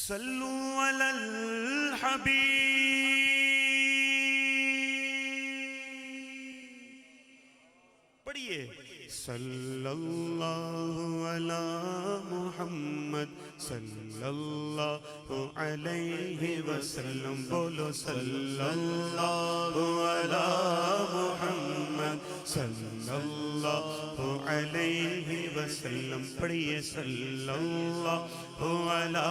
صلو علی الحبیب، پڑھیے صلی اللہ علی محمد صلی اللہ علیہ وسلم، بولو صلی اللہ علی محمد صلی اللہ علیہ وسلم، پڑھیے صلی اللہ علی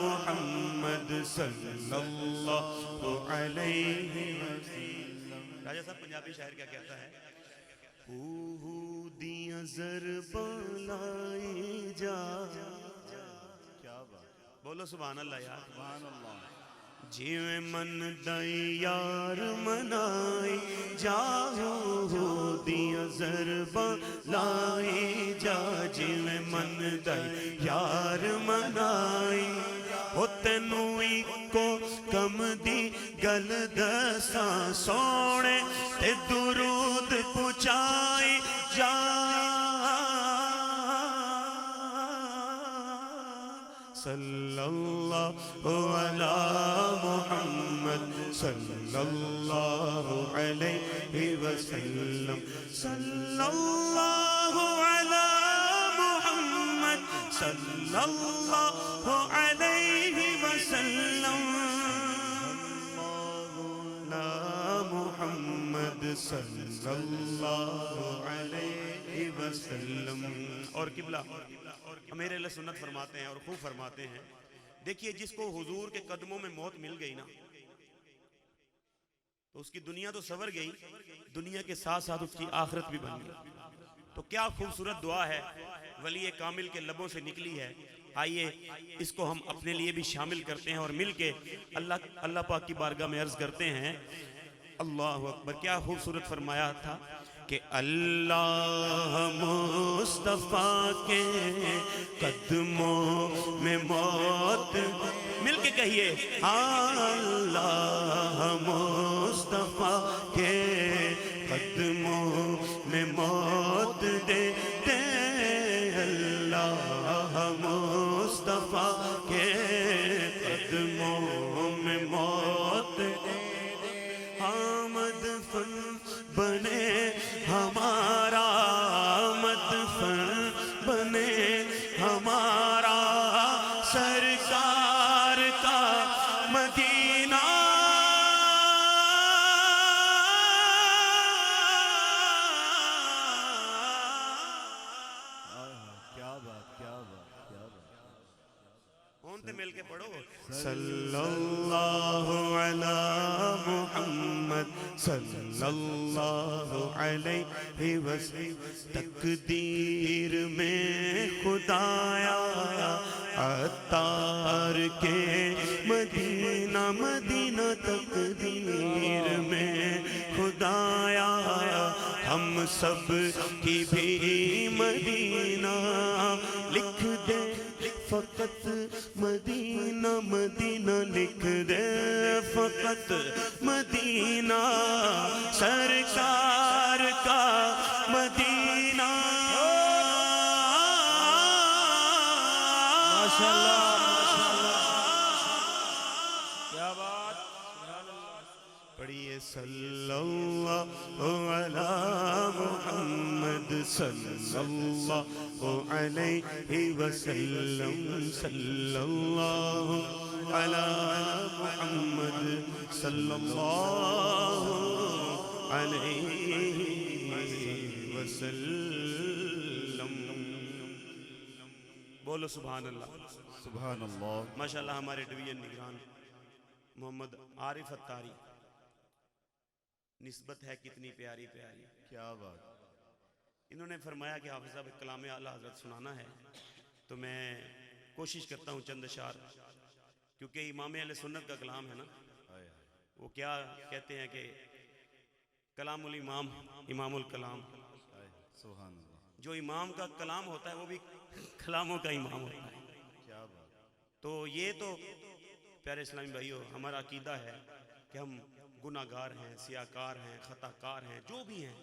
محمد صلی اللہ علیہ وسلم۔ راجہ صاحب پنجابی شاعر کیا کہتا ہے؟ دیاں ضرباں لائی جا، کیا بات، بولو سبحان اللہ یار، سبحان اللہ، جیویں من دائی یار منائی جا، دیاں ضرباں لائی جا، جیویں من دائی یار منائی، او تینوں ایکو کم دی گل دساں سونے تے درود پہنچائی جا، صلی اللہ علی محمد صلی اللہ علیہ وسلم، صلی اللہ علی محمد صلی اللہ علیہ وسلم، محمد صلی اللہ علیہ وسلم۔ اور قبلہ امیر اہل سنت فرماتے ہیں اور خوب فرماتے ہیں، دیکھیے جس کو حضور کے قدموں میں موت مل گئی نا تو اس کی دنیا تو سور گئی، دنیا کے ساتھ ساتھ اس کی آخرت بھی بن گئی۔ تو کیا خوبصورت دعا ہے ولی کامل کے لبوں سے نکلی ہے، آئیے اس کو ہم اپنے لیے بھی شامل کرتے ہیں اور مل کے اللہ پاک کی بارگاہ میں عرض کرتے ہیں۔ اللہ اکبر، کیا خوبصورت فرمایا تھا کہ اللہ مصطفیٰ کے قدموں میں موت، مل کے کہیے اللہ مصطفیٰ کے قدموں میں موت دے دے، اللہ مصطفیٰ کے قدموں میں موت دے دے، مدفن بنے ہمارا، مدفن بنے ہمارا، سرکار کا مدینہ، کیا بات، کیا بات، کیا بات، کونتے مل کے پڑھو، صلی اللہ علی محمد صلی اللہ علیہ وسلم، تقدیر میں خدایا عطار کے مدینہ، مدینہ تقدیر میں خدایا ہم سب کی بھی مدینہ لکھ دے، فقط مدینہ مدینہ لکھ دے، فقط مدینہ سرکار کا مدینہ، ماشاءاللہ کیا بات، پڑھیے صلی اللہ علی محمد صلی اللہ علیہ وسلم، صلی اللہ علی محمد صلی اللہ علیہ وسلم، بولو سبحان اللہ، سبحان اللہ، ماشاءاللہ ہمارے ڈویژن نگران محمد عارف اتاری، نسبت ہے کتنی پیاری پیاری، کیا بات، انہوں نے فرمایا کہ حافظ صاحب کلام اعلیٰ حضرت سنانا ہے تو میں کوشش کرتا ہوں چند اشعار، کیونکہ امام اہل سنت کا کلام ہے نا، وہ کیا کہتے ہیں کہ کلام الامام امام الکلام، جو امام کا کلام ہوتا ہے وہ بھی کلاموں کا امام ہوتا ہے، تو یہ تو پیارے اسلامی بھائیو ہمارا عقیدہ ہے کہ ہم گناہگار ہیں، سیاہکار ہیں، خطاکار ہیں، جو بھی ہیں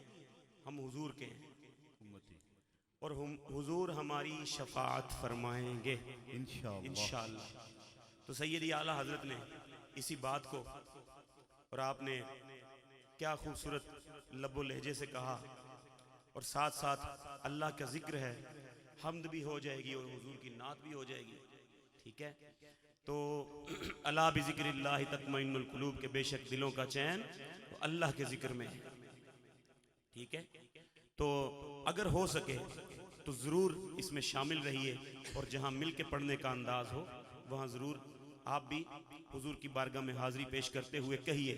ہم حضور کے ہیں اور حضور ہماری شفاعت فرمائیں گے انشاءاللہ۔ تو سیدی اعلیٰ حضرت نے اسی بات کو، اور آپ نے کیا خوبصورت لب و لہجے سے کہا، اور ساتھ ساتھ اللہ کا ذکر ہے، حمد بھی ہو جائے گی اور حضور کی نعت بھی ہو جائے گی، ٹھیک ہے؟ تو الا بذکر اللہ تطمئن القلوب، کے بے شک دلوں کا چین تو اللہ کے ذکر میں ہے، ٹھیک ہے؟ تو اگر ہو سکے تو ضرور اس میں شامل رہیے، اور جہاں مل کے پڑھنے کا انداز ہو وہاں ضرور آپ بھی حضور کی بارگاہ میں حاضری پیش کرتے ہوئے کہیے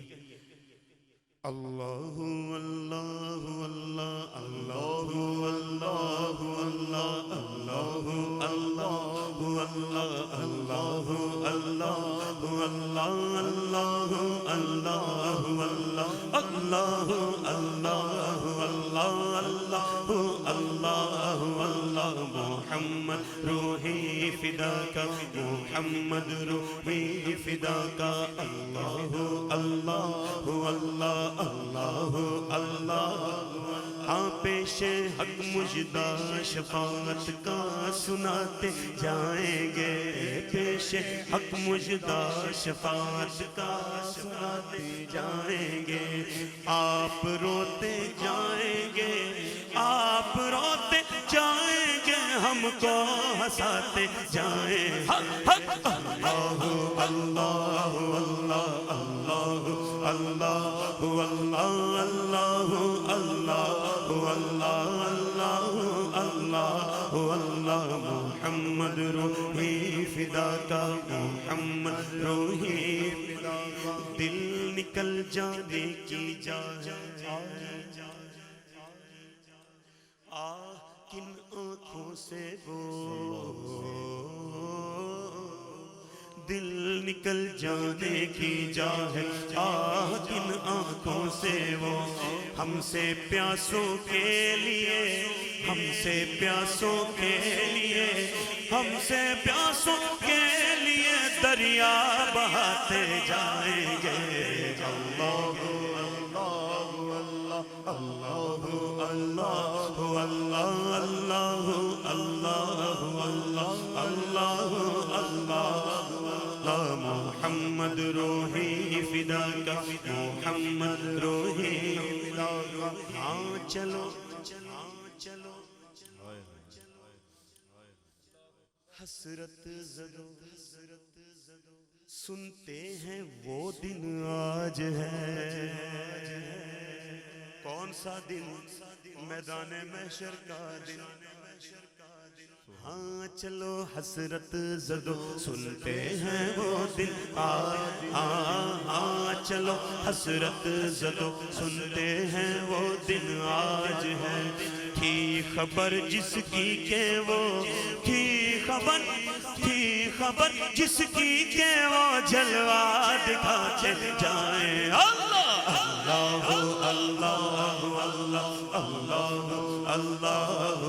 اللہ اللہ اللہ اللہ اللہ اللہ اللہ اللہ اللہ اللہ اللہ اللہ اللہ اللہ اللہ محمد روحی فداک محمد روحی فداک اللہ اللہ اللہ اللہ اللہ ہاں پیش حق مجدہ شفاعت کا سناتے جائیں گے، پیش حق مجدہ شفاعت کا سناتے جائیں گے، آپ روتے جائیں گے، آپ روتے جائیں گے، ہم کو ہنساتے جائیں حق اللہ اللہ اللہ اللہ اللہ اللہ اللہ اللہ اللہ اللہ محمد روحی فداک محمد روحی فداک دل نکل جانے کی جائے کن آنکھوں سے وہ دل نکل جانے کی جا ہے، کن آنکھوں سے وہ ہم سے پیاسوں کے لیے، ہم سے پیاسوں کے لیے، ہم سے پیاسوں کے لیے دریا بہاتے جائیں گے اللہ اللہ اللہ اللہ اللہ اللہ اللہ اللہ اللہ محمد روحی فداک محمد روحی فداک ہاں چلو چلو حسرت زدو سنتے ہیں وہ دن آج ہے، کون سا دن؟ میدان محشر کا دن، ہاں چلو حسرت زدو سنتے ہیں وہ دن آج، ہاں چلو حسرت زدو سنتے ہیں وہ دن آج ہے، تھی خبر جس کی کہ وہ تھی خبر جس کی کہ وہ جلوہ دکھاتے جائیں اللہ اللہ اللہ اللہ اللہ اللہ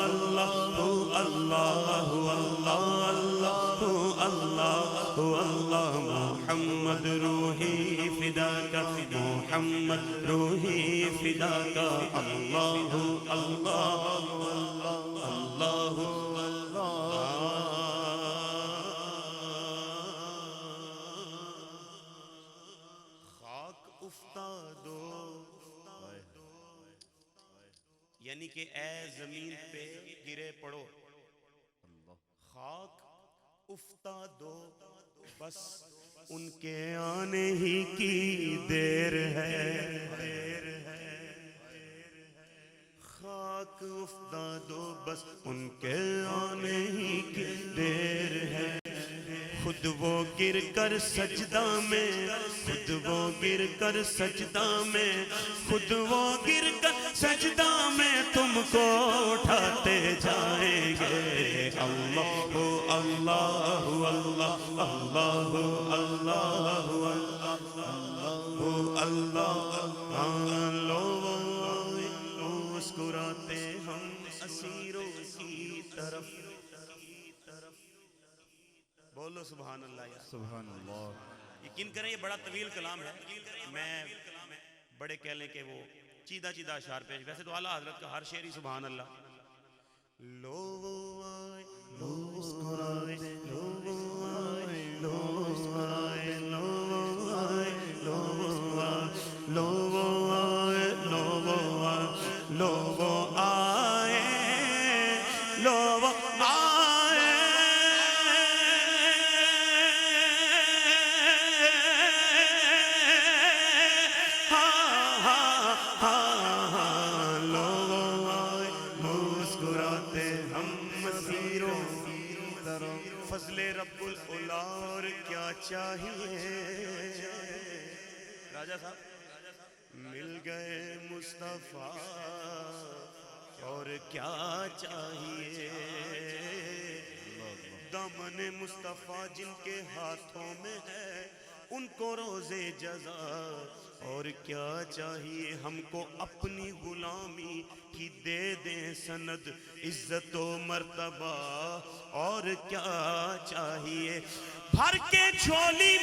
اللہ اللہ اللہ اللہ محمد روحی فداک محمد روحی فداک اللہ اللہ اللہ یعنی کہ اے زمین پہ گرے پڑو، خاک افتادو، بس ان کے آنے ہی کی دیر ہے، خاک افتادو بس ان کے آنے ہی کی دیر ہے، خود وہ گر کر سجدہ میں، خود وہ گر کر سجدہ میں، خود وہ گر کر سجدہ میں تم کو اٹھاتے جائیں گے اللہ اللہ اللہ اللہ اللہ اللہ لو مسکراتے ہم اسیروں کی طرف، بولو سبحان اللہ یا سبحان اللہ۔ یقین کریں یہ بڑا طویل کلام ہے، میں بڑے کہہ لیں کہ وہ چیدہ اشعار پیش، ویسے تو اعلیٰ حضرت کا ہر شعر ہی سبحان اللہ۔ لو آئے لو مسکرائے لو آئے الاولا اور کیا چاہیے راجہ صاحب مل گئے مصطفیٰ اور کیا چاہیے دامن مصطفیٰ جن کے ہاتھوں میں ہے ان کو روزے جزا اور کیا چاہیے ہم کو اپنی غلامی کی دے دیں سند عزت و مرتبہ اور کیا چاہیے بھر کے جھولی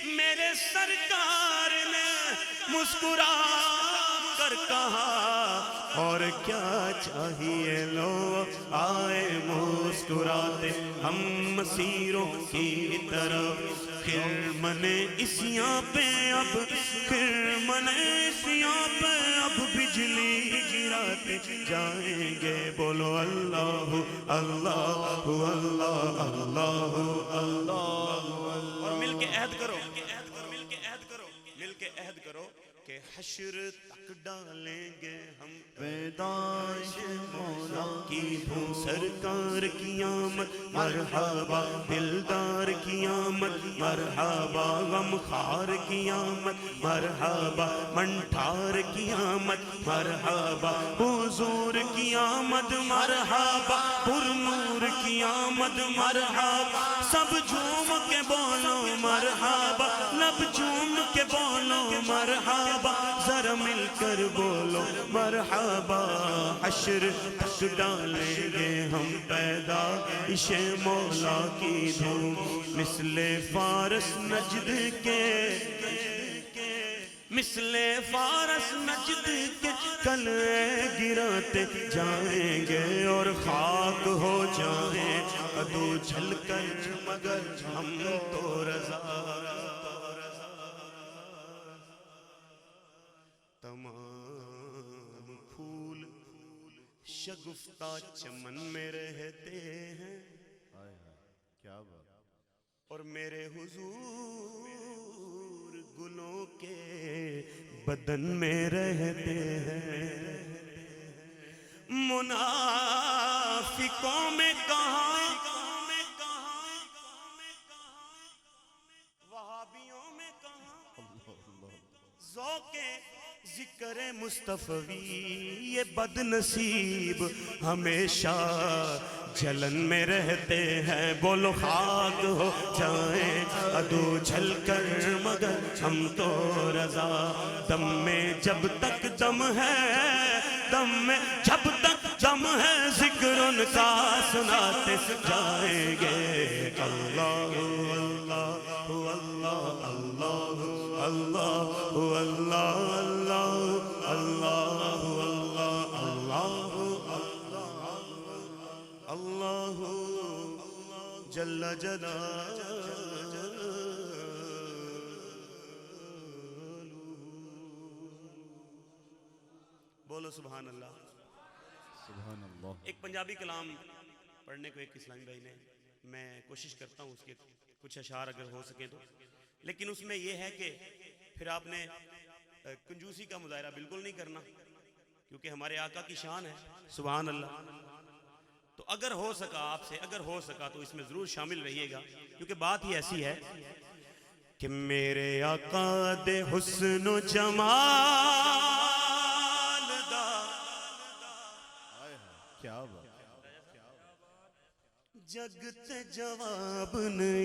میرے سرکار نے مسکرا کر کہا اور کیا چاہیے لو آئے مسکراتے ہم مسیروں کی طرف خرمن اسیاں پہ اب خرمن اسیاں پہ اب بجلی گراتے جائیں گے بولو اللہ اللہ اللہ اللہ اللہ اور مل کے عہد کرو مل کے عہد کرو کہ حشر تک ڈالیں گے ہم پیدائش مولا کی دھوم سرکار کی آمد مرحبا دلدار کی آمد مرحبا غمخوار کی آمد مرحبا منٹھار کی آمد مرحبا حضور کی آمد مرحبا پر نور کی آمد مرحبا سب جھوم کے بولو مرحبا لب جھوم کے بولو مرحبا ذرا مل کر بولو مرحبا حشر تک ڈالیں گے ہم پیدائش مولا کی دھوم مثل فارس نجد کے مثل فارس نجد کے کلے گراتے جائیں گے اور خاک ہو جائیں ادو جھل کر مگر ہم تو رضا تمام پھول شگفتہ چمن میں رہتے ہیں کیا بات اور میرے حضور گلوں کے بدن میں رہتے ہیں منافقوں میں کہاں وہابیوں میں کہاں ذوق ذکر مصطفی یہ بد نصیب ہمیشہ جلن میں رہتے ہیں بولو خاک ہو جائیں ادو جھل کر مگر ہم تو رضا دم میں جب تک دم ہے دم میں جب تک دم ہے ذکر ان کا سناتے جائیں گے اللہ اللہ اللہ اللہ اللہ اللہ اللہ اللہ اللہ جل جلالہ بولو سبحان اللہ سبحان اللہ ایک پنجابی کلام پڑھنے کو ایک اسلامی بھائی نے میں کوشش کرتا ہوں اس کے کچھ اشعار اگر ہو سکے تو لیکن اس میں یہ ہے کہ پھر آپ نے کنجوسی کا مظاہرہ بالکل نہیں کرنا کیونکہ ہمارے آقا کی شان ہے سبحان اللہ تو اگر ہو سکا آپ سے اگر ہو سکا تو اس میں ضرور شامل رہیے گا کیونکہ بات ہی ایسی ہے کہ میرے آقا دے حسن و جمال دا کیا بات جگ تے جواب نہیں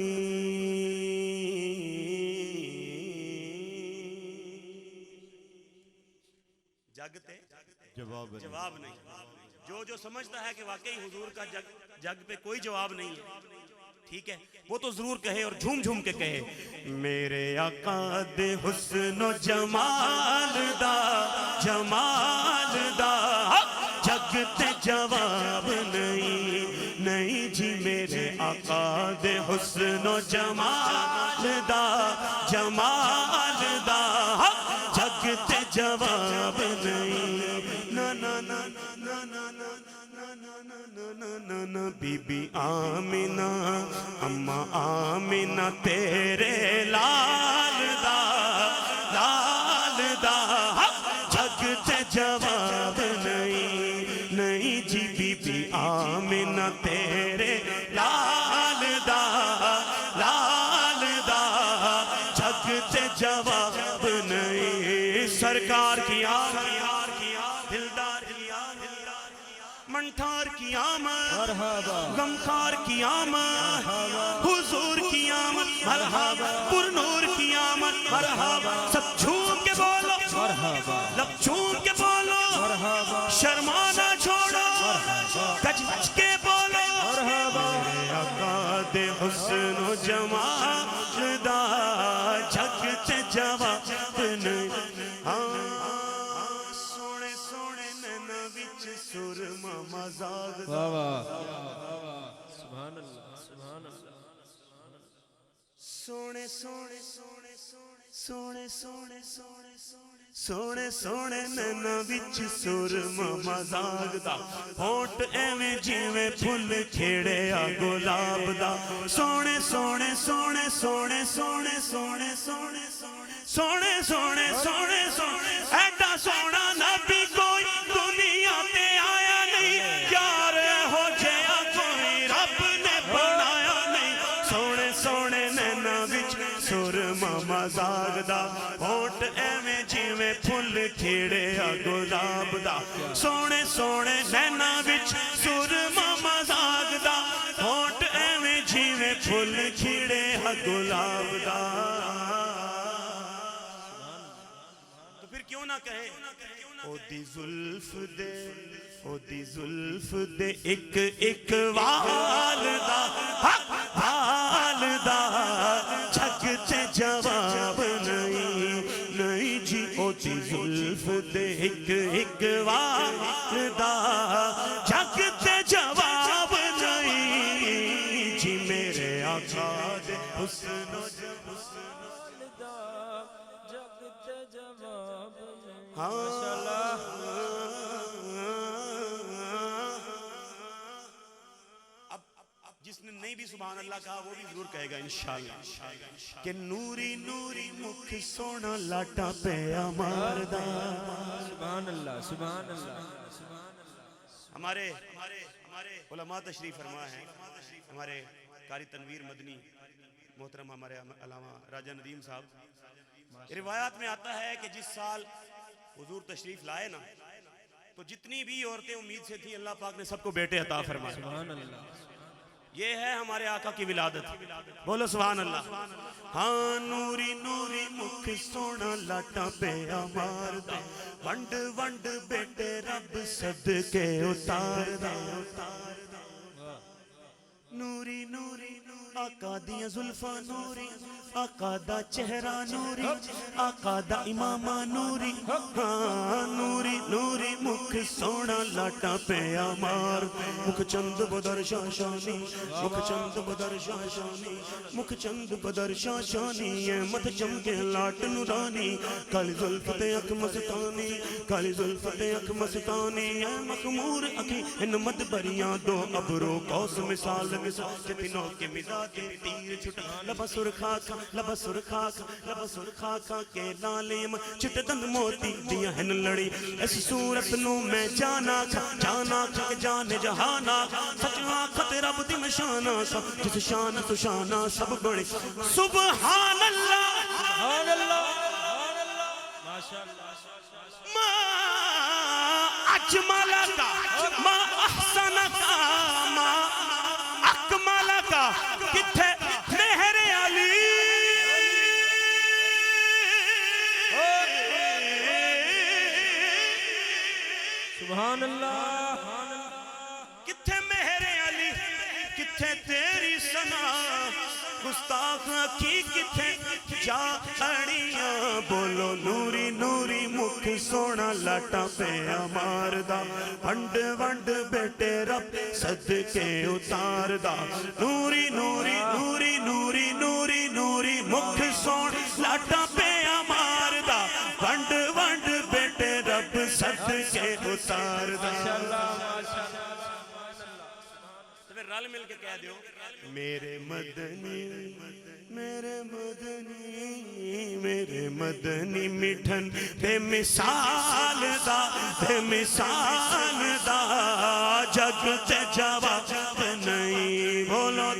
جگ تے جواب نہیں جو سمجھتا ہے کہ واقعی حضور کا جگ پہ کوئی جواب نہیں ہے ٹھیک ہے وہ تو ضرور کہے اور جھوم جھوم کے کہے میرے آقا دے حسن و جمال دا جگ تے جواب نہیں جی میرے آقا دے حسن و جمال دا جگ تے جواب نہیں نا نا نا نا نا نا نا بی بی آمینہ اماں آمینہ تیرے لال دا جگ تے جواب نہیں جی بی بی آمینہ تیرے میرے لال دا جگ تے جواب نہیں سرکار کی آمد دلدار کی آمد منٹھار کی آمد غمخار کی آمد حضور کی آمد مرحبا پرنور کی آمد مرحبا سب جھوم کے بولو لب جھوم کے بولو شرمانا چھوڑو گج گج کے بولو میرے آقا دے حسن و جمال دا جگ تے جواب نہیں سونے سونے نینا وچ سرما مزاگ دا سبحان اللہ سبحان اللہ سونے سونے سونے سونے سونے سونے سونے سونے نینا وچ سرما مزاگ دا ہونٹ ایویں جیویں پھل کھیڑے آ گلاب دا سونے سونے سونے سونے سونے سونے سونے سونے سونے سونے سونے ایڈا سونا نبی کوئی دنیا تے آیا نہیں یار ہو جیا کوئی رب نے بنایا نہیں سونے سونے نینا وچ سرما مزاگ دا ہونٹ ایویں جیویں پھل کھیڑے آ گلاب دا سونے سونے نینا وچ سرما مزاگ دا ہونٹ ایویں جیویں پھل کھیڑے آ گلاب دا تو پھر کیوں نہ کہے او دی زلف دے ایک ایک والدہ حق والدہ جھگ تے جواب نہیں جی او دی زلف دے ایک ایک والدہ جھگ تے جواب نہیں جی میرے آقا دے حسن و اب جس نے نہیں بھی سبحان اللہ کہا وہ بھی ضرور کہے گا انشاءاللہ کہ نوری نوری مکھ سونا لاٹا پہ ماردہ سبحان اللہ سبحان اللہ ہمارے علماء تشریف فرما ہے ہمارے قاری تنویر مدنی محترم ہمارے علامہ راجہ ندیم صاحب روایات میں آتا ہے کہ جس سال حضور تشریف لائے نا تو جتنی بھی عورتیں امید سے تھی اللہ پاک نے سب کو بیٹے عطا فرمائے سبحان اللہ یہ ہے ہمارے آقا کی ولادت بولو سبحان اللہ ہاں نوری نوری مکھ سونا لاٹا پہ ماردہ ونڈ ونڈ بیٹے رب صدقے اتار دا نوری نوری آقا دیا زلفہ نوری آقا دا چہرہ نوری آقا دا امامہ نوری ہاں نوری نوری مکھ سونا لاٹا پہ مار مکھ چند بدر شاشانی مکھ چند بدر شاشانی مکھ چند بدر شاشانی مت چمکے لاٹ نورانی کالی زلف تے اک مستانی کالی زلف تے اک مستانی اے مخمور اکھی ان مد بریاں دو ابرو کوس مثال کہ تینوں کے مزاج تیر چھٹا لبا سرخا کھا لبا سرخا کھا لبا سرخا کھا کے لالیم چھٹے دند موتی دیا ہن لڑی اس صورت نو میں جانا کھا کہ جان جہانا سچ آنکھت رب دی مشانا سا جس شان تو شانا سب بڑی سبحان اللہ سبحان اللہ ماشاءاللہ ما اجملکا ما احسنکا ما اکملکا کتھے مہر علی سبحان اللہ کتھے مہر علی کتھے تیری سنا گستاخ اکھی کتھے جا اڑیاں بولو نوری نوری مکھ سونا لاٹا پہ ماردہ ونڈ ونڈ بیٹے رب صدقے اتار دا نوری نوری نوری نوری نوری نوری مکھ سونا لاٹا پہ ماردہ ونڈ ونڈ بیٹے رب صدقے اتار دا تو پھر رل مل کے کہہ دیو میرے مدنی میرے مدنی میرے مدنی مٹھن بے مثال دا جگ تے جواب نہیں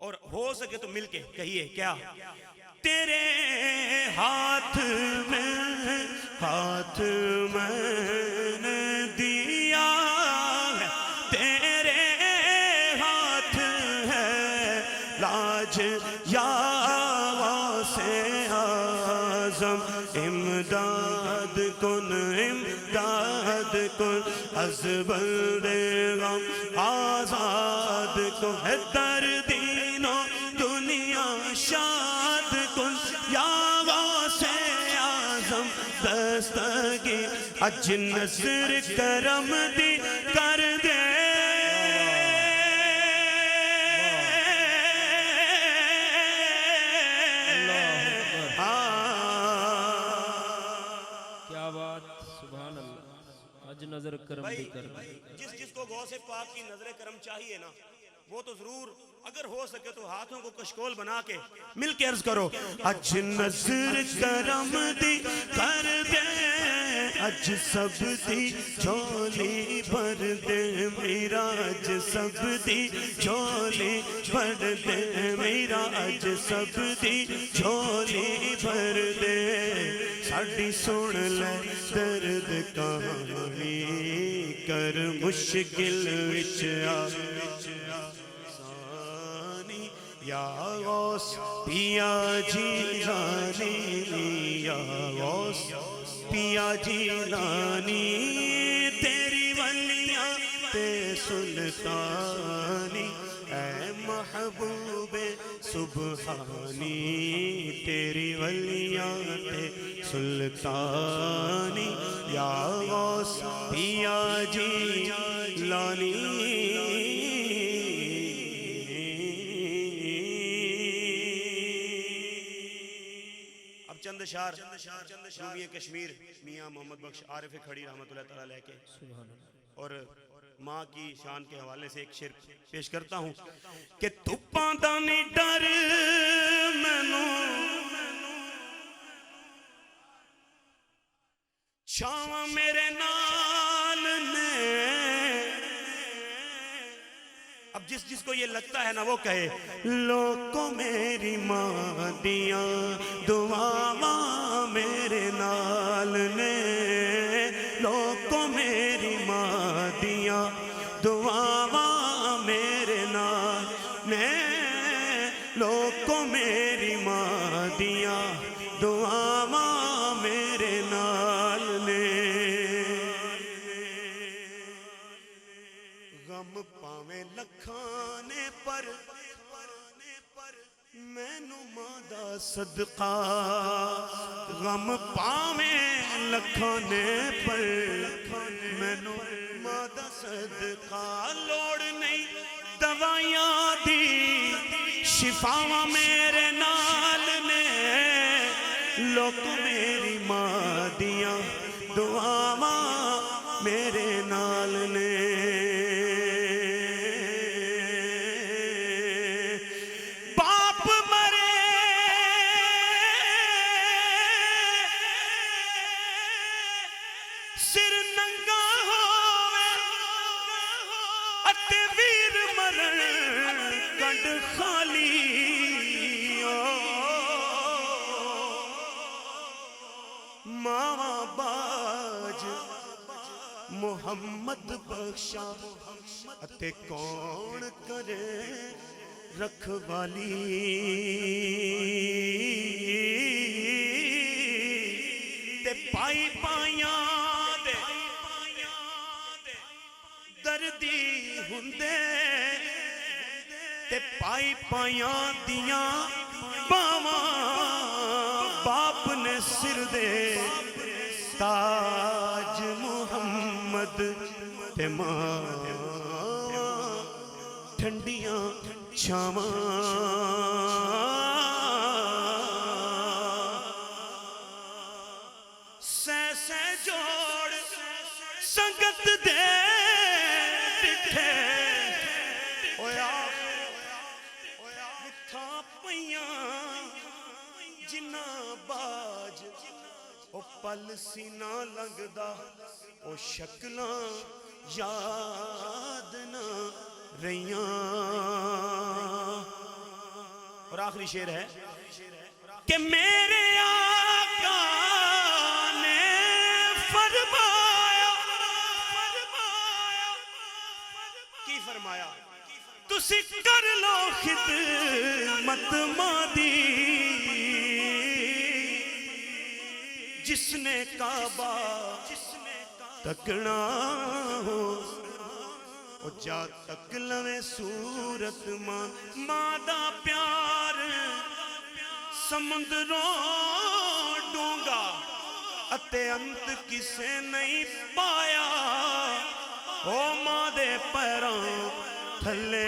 اور ہو سکے تو مل کے کہیے کیا تیرے ہاتھ میں نے دیا ہے تیرے ہاتھ ہے لاج یا سے اعظم امداد کن از بلد غم آزاد کن ہے دردین و دنیا شاد کن یا غوث اعظم دستگی اج نظر کرم دی کر دے کیا بات سبحان اللہ آج نظر کرم بھی کر دے جس کو غوث پاک کی نظر کرم چاہیے نا وہ تو ضرور اگر ہو سکے تو ہاتھوں کو کشکول بنا کے مل کے عرض کرو اج نظر کرم دی کر دے اج سب دی جھولی بھر دے میرا اج سب دی جھولی بھر دے میرا اج سب دی جھولی بھر دے ساڈی سن لے درد کہانی کر مشکل وچ آسانی یا غوث پیا جیلانی یا غوث پیا جیلانی تیری ولیاں تے سلطانی اے محبوب سبحانی تیری ولیاں تے سلطانی یا غوث پیا جیلانی اب چند اشعار رومی کشمیر میاں محمد بخش عارف کھڑی رحمت اللہ تعالیٰ علیہ کے اور ماں کی شان کے حوالے سے ایک شعر پیش کرتا ہوں کہ تُپاں دا نہیں ڈر مینوں چھاواں میرے نال نے اب جس کو یہ لگتا ہے نا وہ کہے لوگوں میری ماں دیاں دعاواں میرے نال نے لوگوں میری ماں دیاں دعاواں میرے نال نے لوگوں میری ماں دیاں دعاواں میرے نال نے غم پاویں لکھانے پر مینوں ماں دا صدقہ غم پاویں لکھانے پر مینوں ماں دا صدقہ لوڑ نہیں دوائیاں دی شفاواں میرے نال نے لوگ میری ماں دیاں دعاواں میرے نال نے باپ مرے سر ننگا ہوئے اتے ویر مرن کنڈ خالی ماں باج محمد بخشا اتے کون کرے رکھوالی تے پائی پائیاں دے دردی ہندے تے پائی پائیاں دیاں باواں باپ نے سر دے تاج محمد تے ماں ٹھنڈیاں چھاواں سہ جوڑ سنگت دے ڈٹھے ہویا مٹھا پیاں جنہ باج او پل سینہ لنگدا او شکلاں یاد نہ رہیاں اور آخری شعر ہے کہ میرے آقا نے فرمایا کی فرمایا تسی کر لو خدمت مادی جس نے کعبہ تکنا ہو جا تک لوے صورت ماں دا پیار سمندروں ڈونگا اتے انت کسے نہیں پایا او ماں دے پیراں تھلے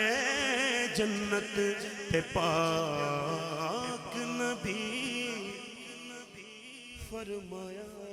جنت تے پاک نبی فرمایا